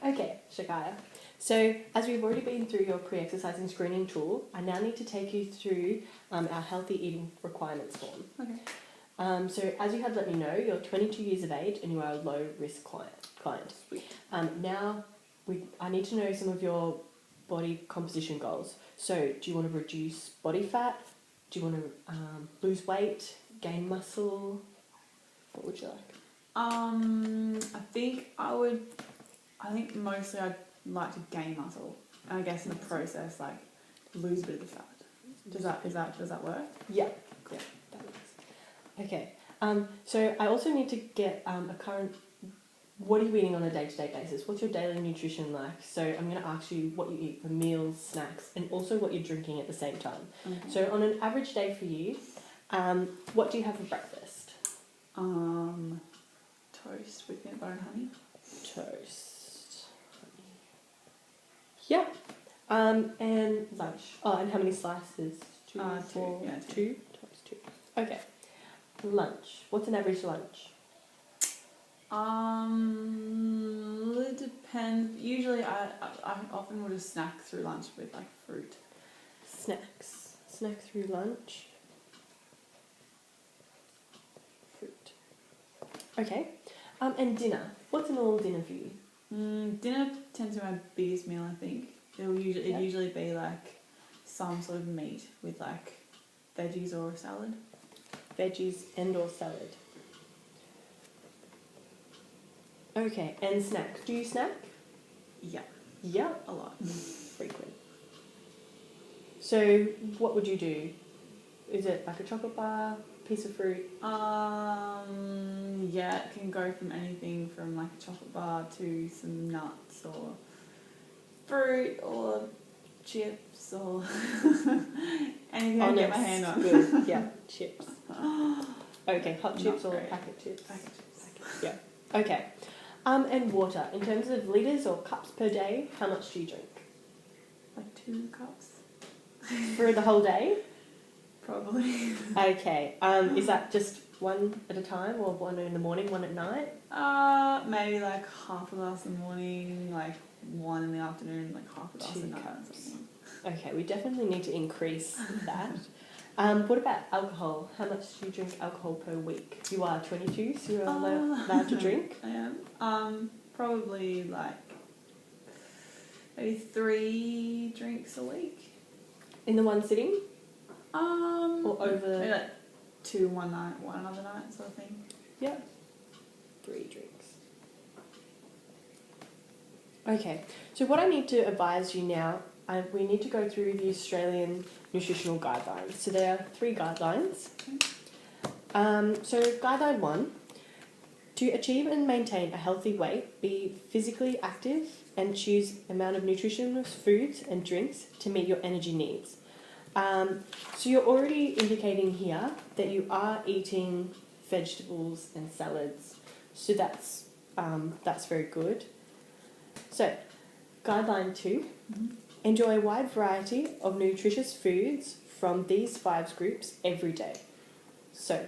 Okay, Shakaya. So, as we've already been through your pre-exercising screening tool, I now need to take you through our healthy eating requirements form. Okay. So, as you have let me know, you're 22 years of age and you are a low-risk client. Sweet. Now, I need to know some of your body composition goals. So, do you want to reduce body fat? Do you want to lose weight, gain muscle? What would you like? I think mostly I'd like to gain muscle. And I guess in the process, like, lose a bit of the fat. Does that work? Yeah. Yeah, that works. Okay. So I also need to get a current. What are you eating on a day-to-day basis? What's your daily nutrition like? So I'm going to ask you what you eat for meals, snacks, and also what you're drinking at the same time. Okay. So on an average day for you, what do you have for breakfast? Toast with peanut butter and honey. Toast. Honey. Yeah. And lunch. Oh, and how many slices? Two. Two. Yeah, two. Toast, two. Okay. Lunch. What's an average lunch? It depends. Usually I often will just snack through lunch with like fruit. Snacks. Snack through lunch. Fruit. Okay. And dinner. What's a normal dinner for you? Dinner tends to be my biggest meal, I think. It'd usually be like some sort of meat with like veggies or a salad. Veggies and or salad. Okay, and snacks. Do you snack? Yeah. Yeah. A lot. Frequent. So what would you do? Is it like a chocolate bar, piece of fruit? Yeah, it can go from anything from like a chocolate bar to some nuts or fruit or chips or anything I can get my hand on. Good. Yeah, chips. Okay, hot Not chips or great. packet chips? Packet chips. Yeah. Okay. And water. In terms of litres or cups per day, how much do you drink? Like 2 cups. For the whole day? Probably. Okay. Is that just one at a time or one in the morning, one at night? Maybe like half a glass in the morning, like 1 in the afternoon, like half a glass 2 at night. cups. Okay, we definitely need to increase that. What about alcohol? How much do you drink alcohol per week? You are 22, so you're allowed to drink? I am. Probably like maybe 3 drinks a week. In the one sitting? Or over? Maybe like 2 one night, 1 another night sort of thing. Yeah. 3 drinks. Okay, so what I need to advise you now, we need to go through the Australian nutritional guidelines. So there are 3 guidelines. So guideline 1, to achieve and maintain a healthy weight, be physically active and choose amount of nutritious foods and drinks to meet your energy needs. So you're already indicating here that you are eating vegetables and salads. So that's very good. So, guideline 2, enjoy a wide variety of nutritious foods from these 5 groups every day. So,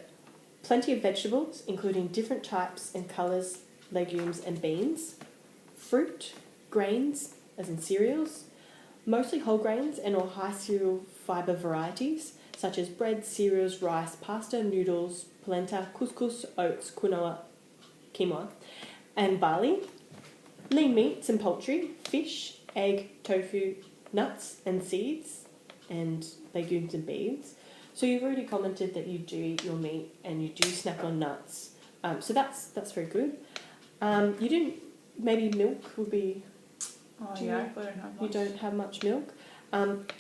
plenty of vegetables, including different types and colours, legumes and beans, fruit, grains, as in cereals, mostly whole grains and or high cereal fibre varieties, such as bread, cereals, rice, pasta, noodles, polenta, couscous, oats, quinoa, and barley, lean meats and poultry, fish, egg, tofu, nuts and seeds, and legumes and beans. So you've already commented that you do eat your meat and you do snack on nuts. So that's very good. You didn't, maybe milk would be... Oh yeah, I don't have much. You don't have much milk.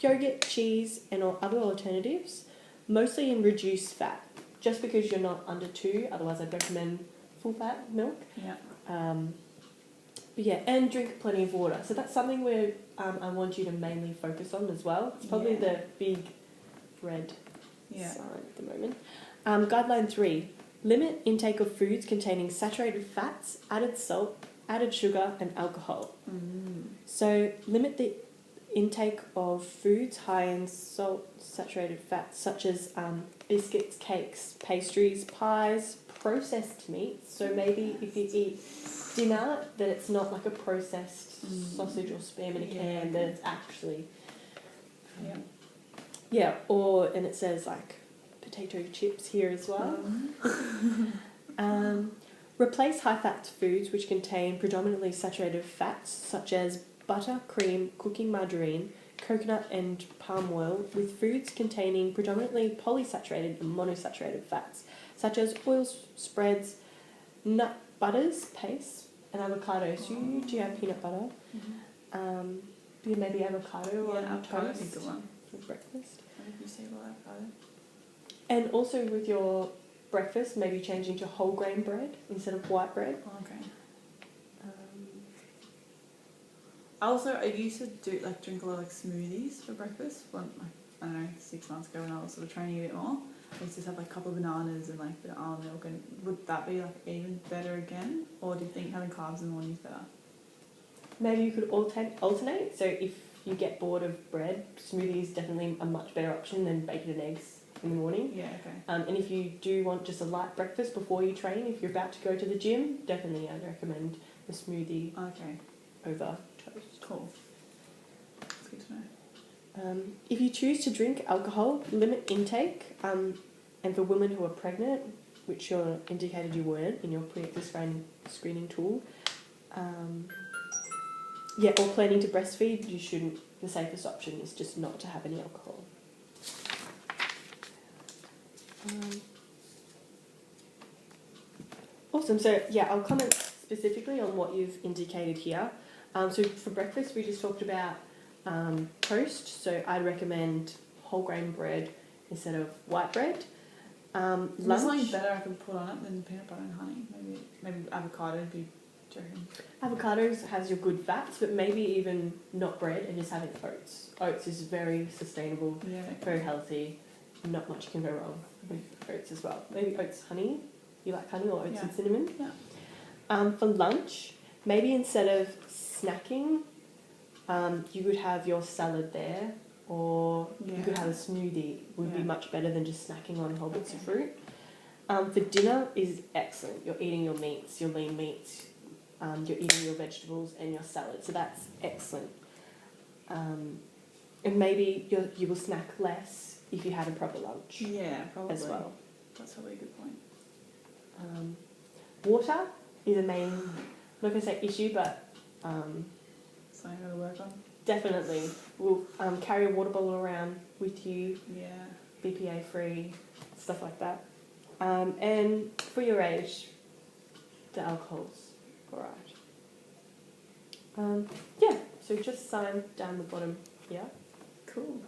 Yogurt, cheese, and or other alternatives, mostly in reduced fat. Just because you're not under 2, otherwise I'd recommend full fat milk. Yeah. But yeah, and drink plenty of water. So that's something where I want you to mainly focus on as well. It's probably the big red sign at the moment. Guideline 3, limit intake of foods containing saturated fats, added salt, added sugar, and alcohol. So limit the intake of foods high in salt, saturated fats, such as biscuits, cakes, pastries, pies, processed meats. So maybe if you eat dinner, that it's not like a processed sausage or spam in a can, that it's actually and it says like potato chips here as well. Replace high-fat foods which contain predominantly saturated fats such as butter, cream, cooking margarine, coconut and palm oil with foods containing predominantly polysaturated and monosaturated fats such as oils, spreads, nut butters, paste, and avocados. Do you have peanut butter? Maybe avocado on avocado toast is the one. for breakfast. What did you say about avocado? And also with your breakfast, maybe changing to whole grain bread instead of white bread. Okay. I used to drink a lot of smoothies for breakfast. I don't know, 6 months ago when I was sort of training a bit more. I used to have a couple of bananas and a bit of almond milk. And would that be even better again, or do you think having carbs in the morning is better? Maybe you could alternate. So if you get bored of bread, smoothie is definitely a much better option than bacon and eggs in the morning. Yeah, okay. And if you do want just a light breakfast before you train, if you're about to go to the gym, definitely I'd recommend the smoothie over toast. Cool. That's good to know. If you choose to drink alcohol, limit intake. And for women who are pregnant, which you're indicated you weren't in your pre-existing screening tool, or planning to breastfeed, you shouldn't. The safest option is just not to have any alcohol. Awesome. So I'll comment specifically on what you've indicated here. So for breakfast, we just talked about toast. So I'd recommend whole grain bread instead of white bread. Lunch. There's something better I could put on it than peanut butter and honey. Maybe avocado would be. Avocados has your good fats, but maybe even not bread and just having oats. Oats is very sustainable, very healthy. Not much can go wrong with oats as well. Maybe oats honey. You like honey or oats and cinnamon? Yeah. For lunch, maybe instead of snacking, you could have your salad there, or you could have a smoothie. Would be much better than just snacking on whole bits of fruit. For dinner is excellent. You're eating your meats, your lean meats. You're eating your vegetables and your salad, so that's excellent. And maybe you will snack less if you had a proper lunch. Yeah, probably. As well. That's probably a good point. Water is a main, I'm not going to say issue, but something I've got to work on. Definitely. We'll carry a water bottle around with you. Yeah. BPA free, stuff like that. And for your age, the alcohol's alright. So just sign down the bottom here. Cool.